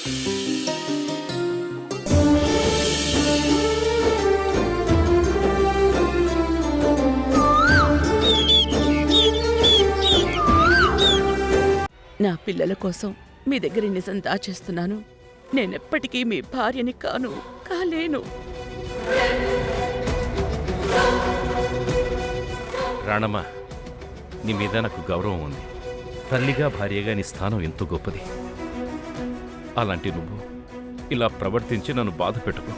నా పిల్లల కోసం మీ దగ్గర నిజం దాచేస్తున్నాను. నేనెప్పటికీ మీ భార్యని కాలేను. రాణమ్మ, నీ మీద నాకు గౌరవం ఉంది. తల్లిగా భార్యగా నీ స్థానం ఎంతో గొప్పది. అలాంటి నువ్వు ఇలా ప్రవర్తించి నన్ను బాధ పెట్టుకో.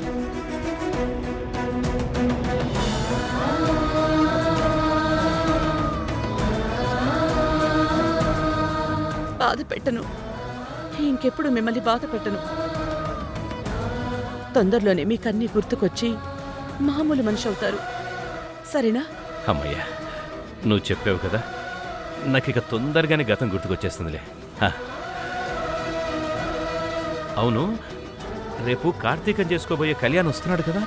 బాధ పెట్టను. ఇంకెప్పుడు మిమ్మల్ని బాధ పెట్టను. తొందరలోనే మీకన్నీ గుర్తుకొచ్చి మామూలు మనిషి అవుతారు. సరేనా? అమ్మయ్యా, నువ్వు చెప్పావు కదా, నాకిక తొందరగానే గతం గుర్తుకొచ్చేస్తుందిలే. అవును, రేపు కార్తీకం చేసుకోబోయే కళ్యాణ్ వస్తున్నాడు కదా?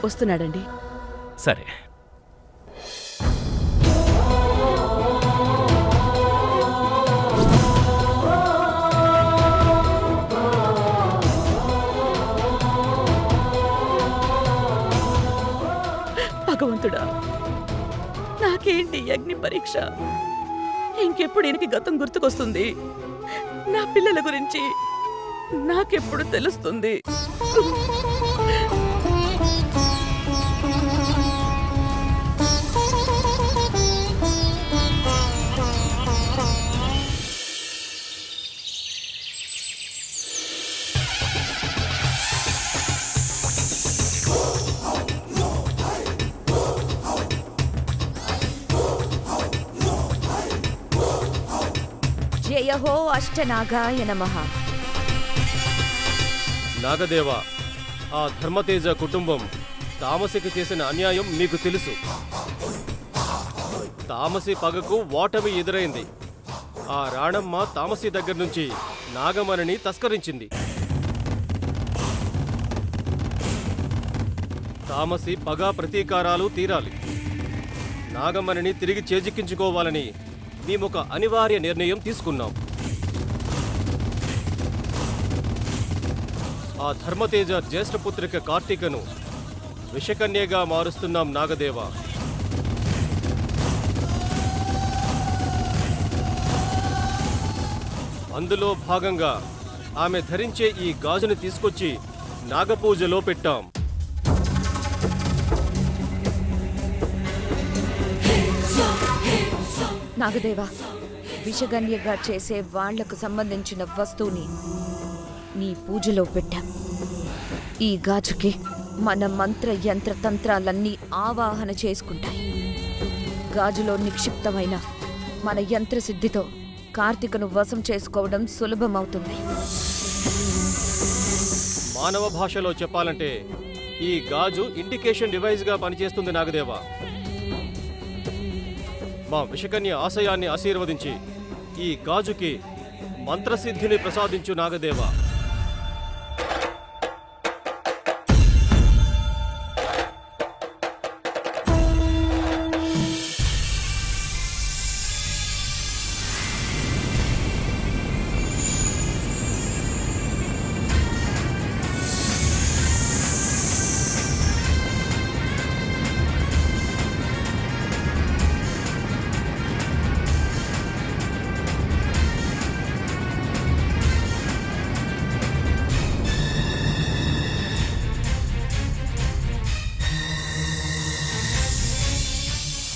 వస్తున్నాడండి. సరే. భగవంతుడా, నాకేంటి అగ్ని పరీక్ష? ఇంకెప్పుడు ఈయనకి గతం గుర్తుకొస్తుంది? నా పిల్లల గురించి నాకెప్పుడు తెలుస్తుంది? జయహో అష్టనాగాయ నమః. నాగదేవ, ఆ ధర్మతేజ కుటుంబం తామసికి చేసిన అన్యాయం మీకు తెలుసు. తామసి పగకు ఓటమి ఎదురైంది. ఆ రాణమ్మ తామసి దగ్గర నుంచి నాగమణిని తస్కరించింది. తామసి పగ ప్రతీకారాలు తీరాలి. నాగమణిని తిరిగి చేజిక్కించుకోవాలని మేమొక అనివార్య నిర్ణయం తీసుకున్నాం. ఆ ధర్మతేజ జ్యేష్ఠపుత్రిక కార్తీకను విషకన్యగా మారుస్తున్నాం నాగదేవ. అందులో భాగంగా ఆమె ధరించే ఈ గాజును తీసుకొచ్చి నాగపూజలో పెట్టాం. నాగదేవా, విషగన్యగా చేసే వాళ్లకు సంబంధించిన వస్తువుని నీ పూజలో పెట్టాం. ఈ గాజుకి మన మంత్ర యంత్ర తంత్రాలన్నీ ఆవాహన చేసుకుంటాయి. గాజులో నిక్షిప్తమైన మన యంత్రసిద్ధితో కార్తీకను వశం చేసుకోవడం సులభమవుతుంది. మానవ భాషలో చెప్పాలంటే ఈ గాజు ఇండికేషన్ డివైస్గా పనిచేస్తుంది నాగదేవ. మా విషకన్య ఆశయాన్ని ఆశీర్వదించి ఈ గాజుకి మంత్రసిద్ధిని ప్రసాదించు నాగదేవ.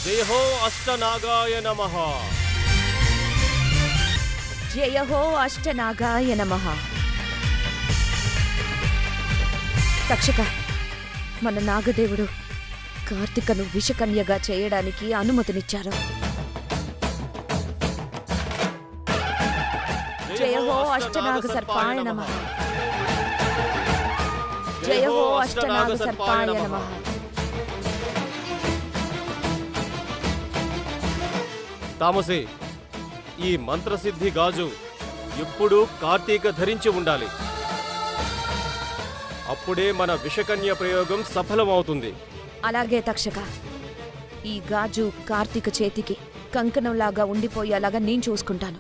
జయహో అష్టనాగాయ నమః. జయహో అష్టనాగాయ నమః. తక్షక, మన నాగదేవుడు కార్తీకను విషకన్యగా చేయడానికి అనుమతినిచ్చారు. జయహో అష్టనాగ సర్పాయ నమః. జయహో అష్టనాగ సర్పాయ నమః. తామసే, ఈ మంత్రసిద్ధి గాజు ఎప్పుడూ కార్తీక ధరించి ఉండాలి. అప్పుడే మన విషకన్య ప్రయోగం సఫలమవుతుంది. అలాగే తక్షక, ఈ గాజు కార్తీక చేతికి కంకణంలాగా ఉండిపోయేలాగా నేను చూసుకుంటాను.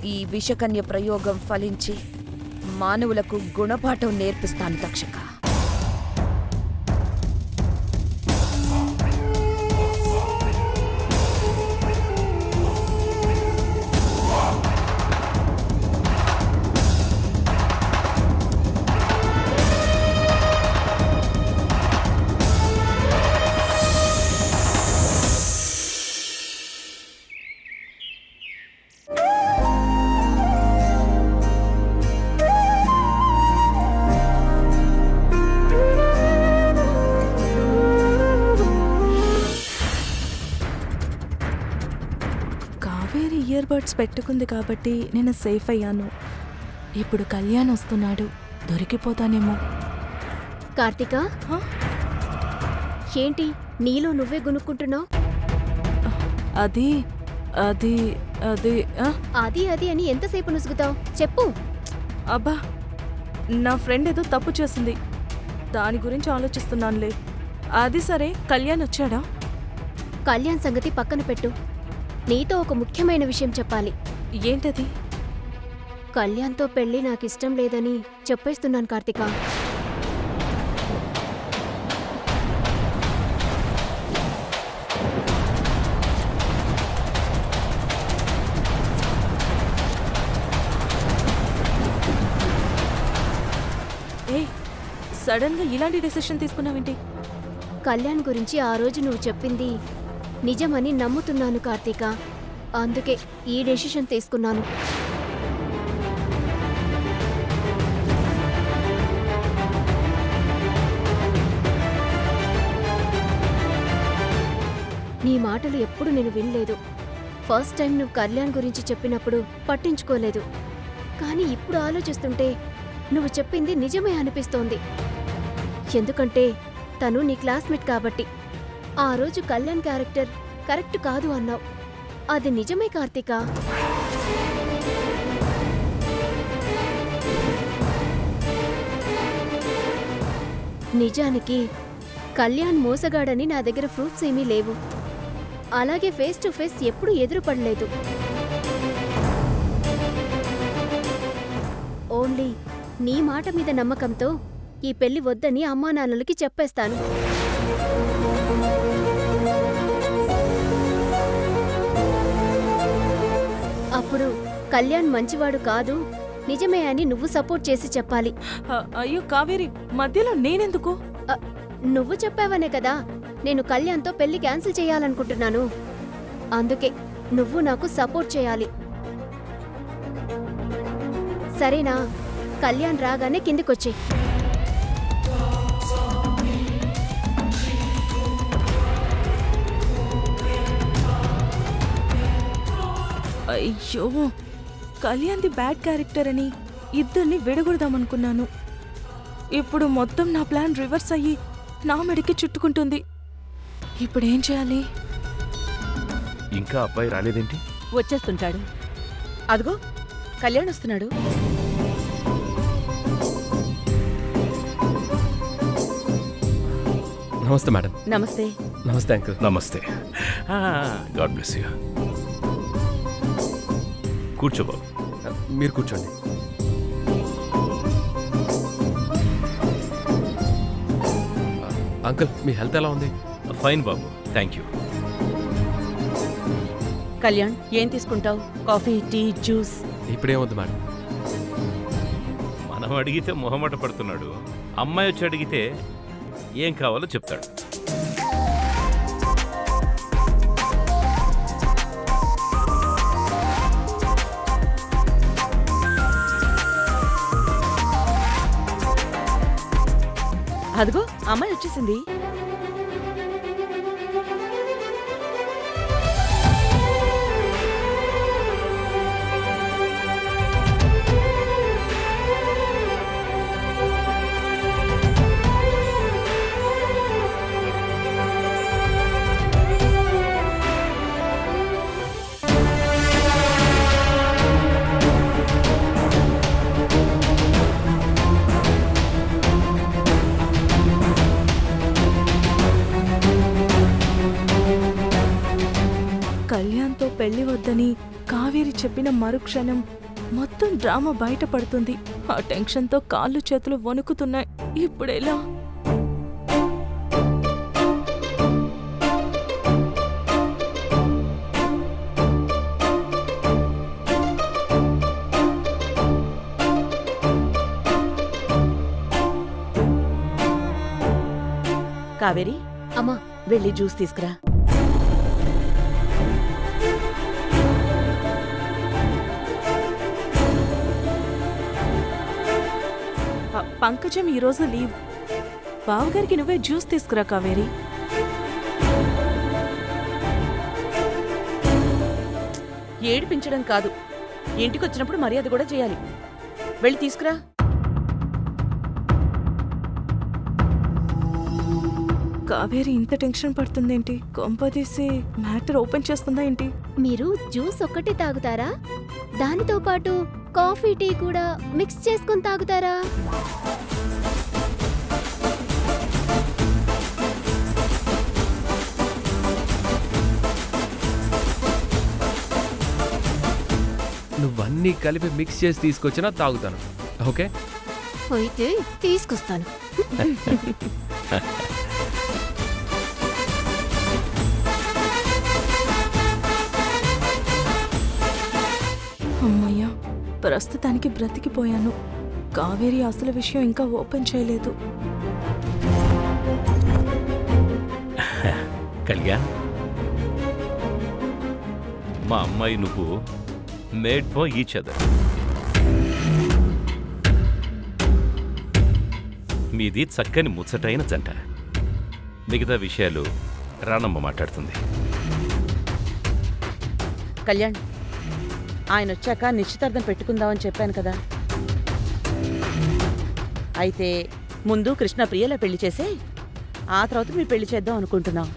ఈ విషకన్య ప్రయోగం ఫలించి మానవులకు గుణపాఠం నేర్పిస్తాను తక్షక. కావేరి ఇయర్ బడ్స్ పెట్టుకుంది కాబట్టి నేను సేఫ్ అయ్యాను. ఇప్పుడు కళ్యాణ్ వస్తున్నాడు, దొరికిపోతానేమో. కార్తిక, హ? ఏంటి నీలో నువ్వే గునుక్కుంటున్నావు? అది అది అది ఆ? అది అది అని ఎంతసేపు నుసుగుతావు? చెప్పు. అబ్బా, నా ఫ్రెండ్ ఏదో తప్పు చేసింది, దాని గురించి ఆలోచిస్తున్నానులే. అది సరే, కళ్యాణ్ వచ్చాడా? కళ్యాణ్ సంగతి పక్కన పెట్టు. నీతో ఒక ముఖ్యమైన విషయం చెప్పాలి. ఏంటది? కళ్యాణ్తో పెళ్లి నాకిష్టం లేదని చెప్పేస్తున్నాను కార్తిక. ఏ, సడన్ గా ఇలాంటి డెసిషన్ తీసుకున్నావేంటి? కళ్యాణ్ గురించి ఆ రోజు నువ్వు చెప్పింది నిజమని నమ్ముతున్నాను కార్తీక. అందుకే ఈ డెసిషన్ తీసుకున్నాను. నీ మాటలు ఎప్పుడు నేను వినలేదు. ఫస్ట్ టైం నువ్వు కళ్యాణ్ గురించి చెప్పినప్పుడు పట్టించుకోలేదు. కానీ ఇప్పుడు ఆలోచిస్తుంటే నువ్వు చెప్పింది నిజమే అనిపిస్తోంది. ఎందుకంటే తను నీ క్లాస్మేట్ కాబట్టి. ఆ రోజు కళ్యాణ్ క్యారెక్టర్ కరెక్ట్ కాదు అన్నావు. అది నిజమే కార్తీక. నిజానికి కళ్యాణ్ మోసగాడని నా దగ్గర ప్రూఫ్స్ ఏమీ లేవు. అలాగే ఫేస్ టు ఫేస్ ఎప్పుడూ ఎదురుపడలేదు. ఓన్లీ నీ మాట మీద నమ్మకంతో ఈ పెళ్లి వద్దని అమ్మానాన్నలకి చెప్పేస్తాను. అప్పుడు కళ్యాణ్ మంచివాడు కాదు, నిజమే అని నువ్వు సపోర్ట్ చేసి చెప్పాలి. అయ్యో కావేరి, మధ్యలో నేనెందుకు? అ, నువ్వు చెప్పావనే కదా నేను కళ్యాణ్తో పెళ్లి క్యాన్సిల్ చేయాలనుకుంటున్నాను. అందుకే నువ్వు నాకు సపోర్ట్ చేయాలి. సరేనా? కళ్యాణ్ రాగానే కిందికొచ్చే. అయ్యో, కళ్యాణ్ది బ్యాడ్ క్యారెక్టర్ అని ఇద్దరిని విడగొడదామనుకున్నాను. ఇప్పుడు మొత్తం నా ప్లాన్ రివర్స్ అయ్యి నా మెడకి చుట్టుకుంటుంది. ఇప్పుడేం చేయాలి? ఇంకా అబ్బాయి రాలేదేంటి? వచ్చేస్తుంటాడు. అదిగో కళ్యాణ్ వస్తున్నాడు. నమస్తే మేడం. నమస్తే. నమస్తే అంకుల్. నమస్తే. God bless you. కూర్చో బాబు. మీరు కూర్చోండి. అంకుల్, మీ హెల్త్ ఎలా ఉంది? ఫైన్ బాబు, థ్యాంక్ యూ. కళ్యాణ్ ఏం తీసుకుంటావు? Coffee, tea, juice? ఇప్పుడేమొద్దు మేడం. మనం అడిగితే మొహమాట పడుతున్నాడు. అమ్మాయి వచ్చి అడిగితే ఏం కావాలో చెప్తాడు. అదిగో అమ్మాయి వచ్చేసింది. చెప్పిన మరుక్షణం మొత్తం డ్రామా బయటపడుతుంది. ఆ టెన్షన్తో కాళ్ళు చేతులు వణుకుతున్నాయి. ఇప్పుడెలా? కావేరి, అమ్మా, వెళ్ళి జ్యూస్ తీసుకురా. పంకజం ఈరోజు లీవ్. బావగారికి నువ్వే జ్యూస్ తీసుకురా కావేరి. ఏడిపించడం కాదు, ఇంటికొచ్చినప్పుడు మర్యాద కూడా చేయాలి. వెళ్ళి తీసుకురా. కావేరి ఇంత టెన్షన్ పడుతుందేంటి? కొంపదీసి మ్యాటర్ ఓపెన్ చేస్తుందా ఏంటి? మీరు జ్యూస్ ఒక్కటే తాగుతారా? దానితో పాటు కాఫీ టీ కూడా మిక్స్ చేసుకొని తాగుతారా? నువ్వన్నీ కలిపి మిక్స్ చేసి తీసుకొచ్చినా తాగుతాను. ఓకే, అయితే తీసుకొస్తాను. అమ్మయ్యా, ప్రస్తుతానికి బ్రతికిపోయాను. కావేరి అసలు విషయం ఇంకా ఓపెన్ చేయలేదు. కళ్యాణ్, మా అమ్మాయి నువ్వు మేడ్ ఫర్ ఈచ్ అదర్. మీది చక్కని ముచ్చటైన జంట. మిగతా విషయాలు రాణమ్మ మాట్లాడుతుంది. కళ్యాణ్, ఆయన వచ్చాక నిశ్చితార్థం పెట్టుకుందామని చెప్పాను కదా. అయితే ముందు కృష్ణ ప్రియల పెళ్లి చేసి ఆ తర్వాత మీ పెళ్లి చేద్దాం అనుకుంటున్నాం.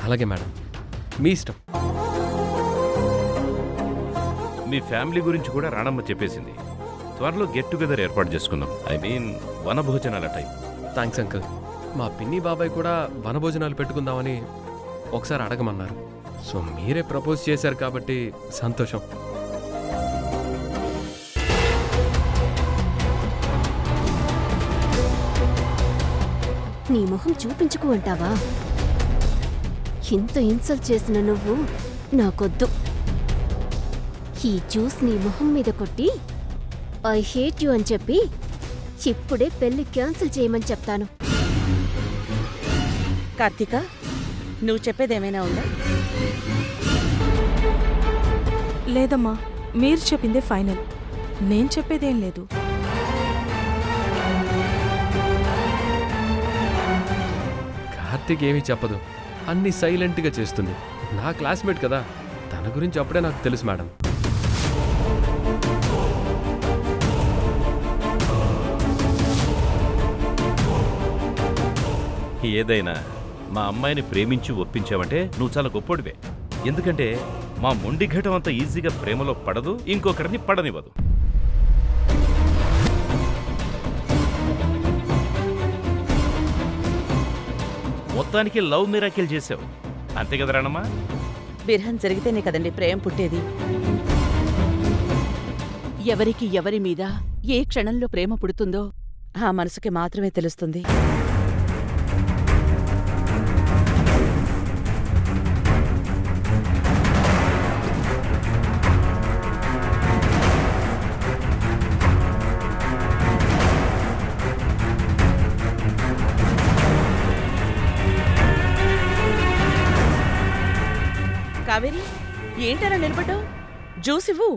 అలాగే మేడం, మీ ఇష్టం. మీ ఫ్యామిలీ గురించి కూడా రాణమ్మ చెప్పేసింది. త్వరలో గెట్ టుగెదర్ ఏర్పాటు చేసుకుందాం. ఐ మీన్ వనభోజనాల టైం. Thanks uncle. మా పిన్ని బాబాయ్ కూడా వనభోజనాలు పెట్టుకుందామని ఒకసారి అడగమన్నారు. సో మీరే ప్రపోజ్ చేశారు కాబట్టి సంతోషం. నీ మొహం చూపించుకు అంటావా? ఇంత ఇన్సల్ట్ చేసిన నువ్వు నాకొద్దు. ఈ జ్యూస్ నీ మొహం మీద కొట్టి ఐ హేట్ యు అని చెప్పి ఇప్పుడే పెళ్లి క్యాన్సిల్ చేయమని చెప్తాను. కార్తీక, నువ్వు చెప్పేదేమైనా ఉందా? లేదమ్మా, మీరు చెప్పిందే ఫైనల్. నేను చెప్పేదేం లేదు. కార్తీక్ ఏమీ చెప్పదు, అన్నీ సైలెంట్గా చేస్తుంది. నా క్లాస్మేట్ కదా, తన గురించి అప్పుడే నాకు తెలుసు మేడం. ఏదైనా మా అమ్మాయిని ప్రేమించి ఒప్పించావంటే నువ్వు చాలా గొప్పోడివే. ఎందుకంటే మా మొండి ఘటం అంత ఈజీగా ప్రేమలో పడదు, ఇంకొకరిని పడనివ్వదు. మొత్తానికి లవ్ మిరాకిల్ చేసావు, అంతే కదా రాణమ్మా? బిర్హం జరిగితేనే కదండి ప్రేమ పుట్టేది. ఎవరికి ఎవరి మీద ఏ క్షణంలో ప్రేమ పుడుతుందో ఆ మనసుకి మాత్రమే తెలుస్తుంది. కావేరి, ఏంటలా నిలబడ్డావు? జ్యూస్ ఇవ్వు.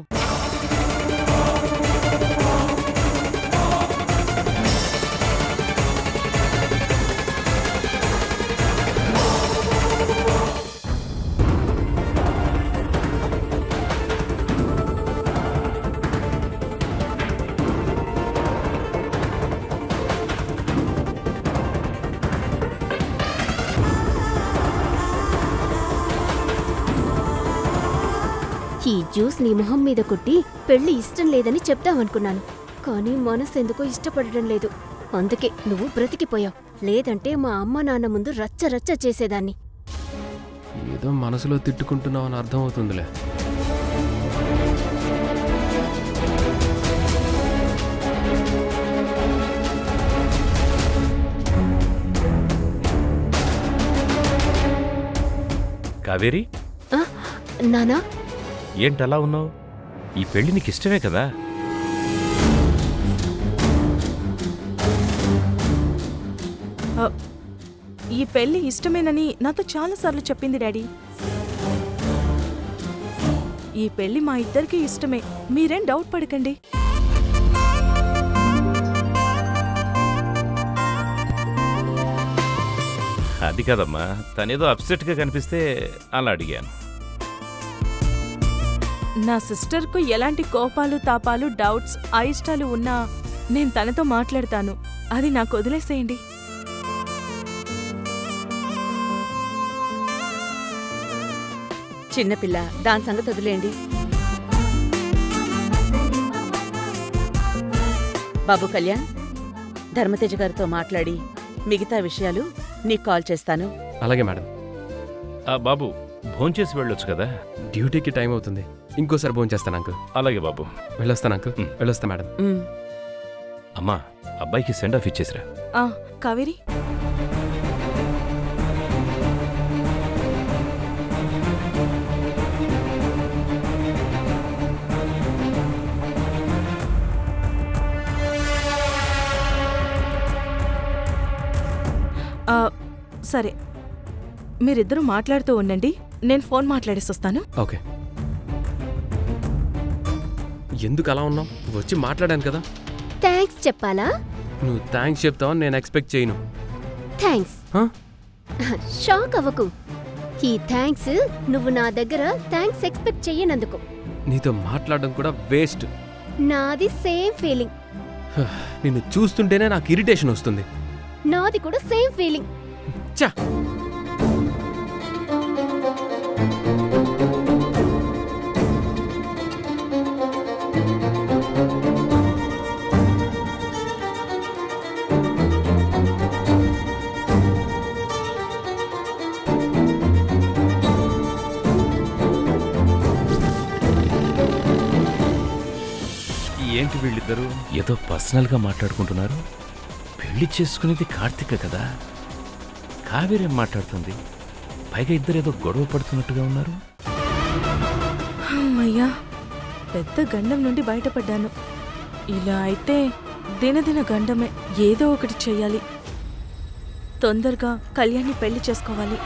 ఈ జ్యూస్ నీ మొహం మీద కొట్టి పెళ్లి ఇష్టం లేదని చెప్దామనుకున్నాను, కానీ మనసు ఎందుకో ఇష్టపడడం లేదు. అందుకే నువ్వు బ్రతికిపోయావు. లేదంటే మా అమ్మ నాన్న ముందు రచ్చ రచ్చ చేసేదాన్ని. ఏదో మనసులో తిట్టుకుంటున్నావు అని అర్థమవుతుందిలే. కావేరి, ఆ, నానా ఏంటలా ఉన్నావు? ఈ పెళ్లి నీకు ఇష్టమే కదా? ఈ పెళ్లి ఇష్టమేనని నాతో చాలాసార్లు చెప్పింది డాడీ. ఈ పెళ్లి మా ఇద్దరికీ ఇష్టమే, మీరేం డౌట్ పడకండి. అది కదమ్మా, తనేదో అప్సెట్గా కనిపిస్తే అలా అడిగాను. నా సిస్టర్కు ఎలాంటి కోపాలు తాపాలు డౌట్స్ అయిష్టాలు ఉన్నా నేను తనతో మాట్లాడతాను. అది నాకు వదిలేసేయండి. చిన్నపిల్ల, దాని సంగతి వదిలేండి. బాబు కళ్యాణ్, ధర్మతేజ గారితో మాట్లాడి మిగతా విషయాలు నీకు కాల్ చేస్తాను. అలాగే మేడం. బాబు, భోంచేసి వెళ్ళొచ్చు కదా? డ్యూటీకి టైం అవుతుంది, ఇంకోసారి భోంచేస్తాను అంకుల్. అలాగే బాబు. వెళ్ళొస్తాను అంకుల్. వెళ్ళొస్తా మేడం. అమ్మా, అబ్బాయికి సెండ్ ఆఫ్ ఇచ్చేసిరా. కావేరి, సరే, మీరిద్దరూ మాట్లాడుతూ ఉండండి, నేను ఫోన్ మాట్లాడేసి వస్తాను. ఓకే. ఎందుకు అలా ఉన్నావు? వచ్చి మాట్లాడాను కదా. థ్యాంక్స్ చెప్పాలా? నువ్వు థ్యాంక్స్ చెప్తావని నేను ఎక్స్పెక్ట్ చేయను. థ్యాంక్స్. హ? షాక్ అవ్వకు. ఈ థ్యాంక్స్ నువ్వు నా దగ్గర థ్యాంక్స్ ఎక్స్పెక్ట్ చెయ్యనందుకు. నీతో మాట్లాడడం కూడా వేస్ట్. నాది సేమ్ ఫీలింగ్. నిన్ను చూస్తుంటేనే నాకు ఇరిటేషన్ వస్తుంది. నాది కూడా సేమ్ ఫీలింగ్. చా, ఏంటి వీళ్ళిద్దరూ ఏదో పర్సనల్గా మాట్లాడుకుంటున్నారు? పెళ్లి చేసుకునేది కార్తిక కదా. కావేరి మాట్లాడుతుంది, పైగా ఇద్దరేదో గొడవ పడుతున్నట్టుగా ఉన్నారు. అమ్మయ్యా, పెద్ద గండం నుండి బయటపడ్డాను. ఇలా అయితే దినదిన గండమే. ఏదో ఒకటి చెయ్యాలి. తొందరగా కళ్యాణ్ని పెళ్లి చేసుకోవాలి.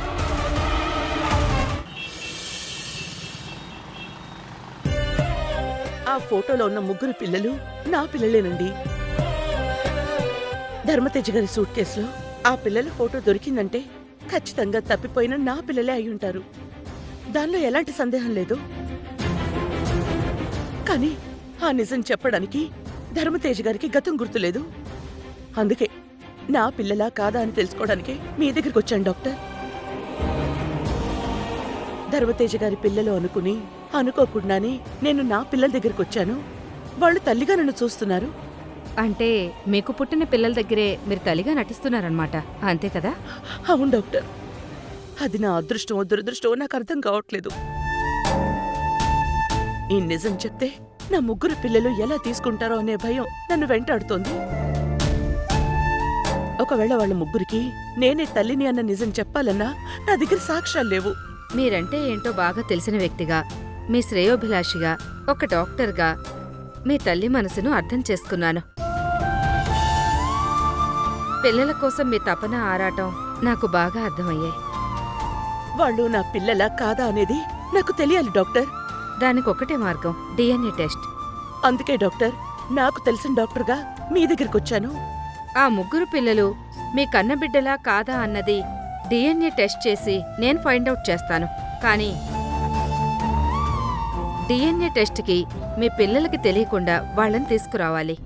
ఆ ఫోటోలో ఉన్న ముగ్గురు పిల్లలు నా పిల్లలేనండి. ధర్మతేజ గారి సూట్ కేసులో ఆ పిల్లల ఫోటో దొరికిందంటే ఖచ్చితంగా తప్పిపోయిన నా పిల్లలే అయి ఉంటారు. దానిలో ఎలాంటి సందేహం లేదు. కానీ ఆ నిజం చెప్పడానికి ధర్మతేజ గారికి గతం గుర్తులేదు. అందుకే నా పిల్లలా కాదా అని తెలుసుకోవడానికి మీ దగ్గరికి వచ్చాను డాక్టర్. ధర్మతేజ గారి పిల్లలు అనుకుని అనుకోకుండానే నేను నా పిల్లల దగ్గరికి వచ్చాను. వాళ్ళు తల్లిగా నన్ను చూస్తున్నారు. అంటే మీకు పుట్టిన పిల్లల దగ్గరే మీరు తల్లిగా నటిస్తున్నారన్నమాట, అంతే కదా? అవును డాక్టర్. అది నా అదృష్టమో దురదృష్టమో నాకు అర్థం కావట్లేదు. ఈ నిజం చెప్తే నా ముగ్గురు పిల్లలు ఎలా తీసుకుంటారో అనే భయం నన్ను వెంటాడుతోంది. ఒకవేళ వాళ్ళ ముగ్గురికి నేనే తల్లిని అన్న నిజం చెప్పాలన్నా నా దగ్గర సాక్ష్యాలు లేవు. మీరంటే ఏంటో బాగా తెలిసిన వ్యక్తిగా, మీ శ్రేయోభిలాషిగా, ఒక డాక్టర్గా మీ తల్లి మనసును అర్థం చేసుకున్నాను. పిల్లల కోసం మీ తపన ఆరాటం నాకు బాగా అర్థమయ్యాయి. వాళ్ళు నా పిల్లలా కాదా అనేది నాకు తెలియాలి డాక్టర్. దానికొక్కటే మార్గం, డిఎన్ఏ టెస్ట్. అందుకే డాక్టర్, నాకు తెలిసిన డాక్టర్గా మీ దగ్గరికి వచ్చాను. ఆ ముగ్గురు పిల్లలు మీ కన్నబిడ్డలా కాదా అన్నది డిఎన్ఏ టెస్ట్ చేసి నేను ఫైండ్ అవుట్ చేస్తాను. కానీ డిఎన్ఏ టెస్ట్కి మీ పిల్లలకి తెలియకుండా వాళ్ళని తీసుకురావాలి.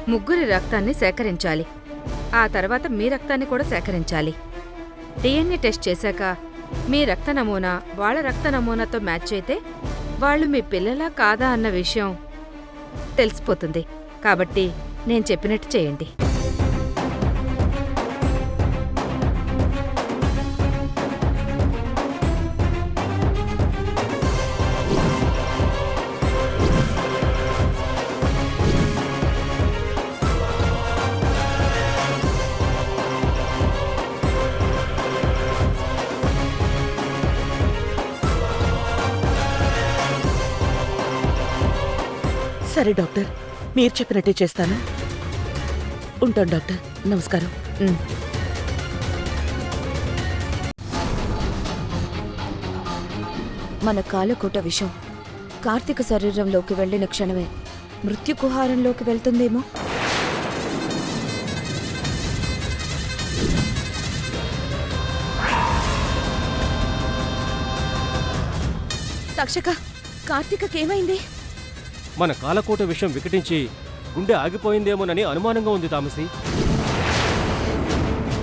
ముగ్గురి రక్తాన్ని సేకరించాలి. ఆ తర్వాత మీ రక్తాన్ని కూడా సేకరించాలి. డిఎన్ఏ టెస్ట్ చేశాక మీ రక్త నమూనా వాళ్ళ రక్త నమూనాతో మ్యాచ్ అయితే వాళ్ళు మీ పిల్లలా కాదా అన్న విషయం తెలిసిపోతుంది. కాబట్టి నేను చెప్పినట్టు చేయండి. సరే డాక్టర్, మీరు చెప్పినట్టే చేస్తాను. ఉంటాను డాక్టర్. నమస్కారం. ఉమ్. మన కాలకోట విషం కార్తీక శరీరంలోకి వెళ్ళిన క్షణమే మృత్యుకుహారంలోకి వెళ్తుందేమో. తక్షక, కార్తీకకేమైంది? మన కాలకోట విషయం వికటించి గుండె ఆగిపోయిందేమోనని అనుమానంగా ఉంది తామసి.